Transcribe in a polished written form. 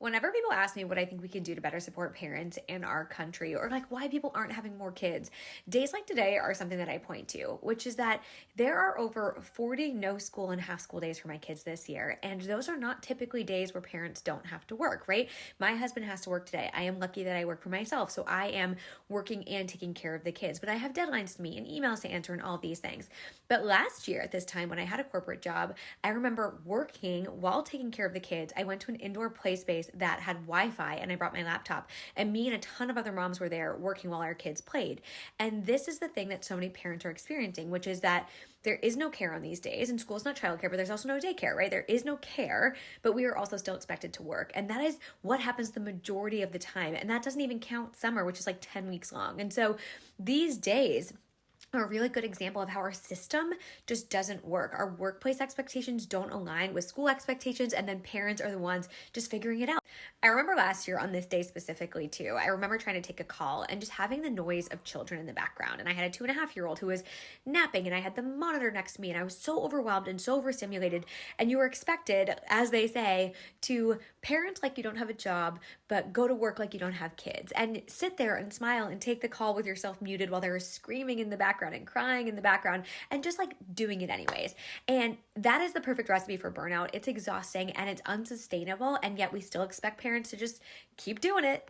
Whenever people ask me what I think we can do to better support parents in our country or like why people aren't having more kids, days like today are something that I point to, which is that there are over 40 no school and half school days for my kids this year. And those are not typically days where parents don't have to work, right? My husband has to work today. I am lucky that I work for myself. So I am working and taking care of the kids, but I have deadlines to meet and emails to answer and all these things. But last year at this time when I had a corporate job, I remember working while taking care of the kids. I went to an indoor play space that had Wi-Fi and I brought my laptop, and me and a ton of other moms were there working while our kids played. And this is the thing that so many parents are experiencing, which is that there is no care on these days, and school's not childcare, but there's also no daycare, right? There is no care, but we are also still expected to work. And that is what happens the majority of the time. And that doesn't even count summer, which is like 10 weeks long. And so these days are a really good example of how our system just doesn't work. Our workplace expectations don't align with school expectations, and then parents are the ones just figuring it out. I remember last year on this day specifically too, I remember trying to take a call and just having the noise of children in the background. And I had a 2.5-year-old who was napping, and I had the monitor next to me, and I was so overwhelmed and so overstimulated. And you were expected, as they say, to parent like you don't have a job, but go to work like you don't have kids, and sit there and smile and take the call with yourself muted while they were screaming in the background and crying in the background and just like doing it anyways. And that is the perfect recipe for burnout. It's exhausting and it's unsustainable, and yet we still expect parents to just keep doing it.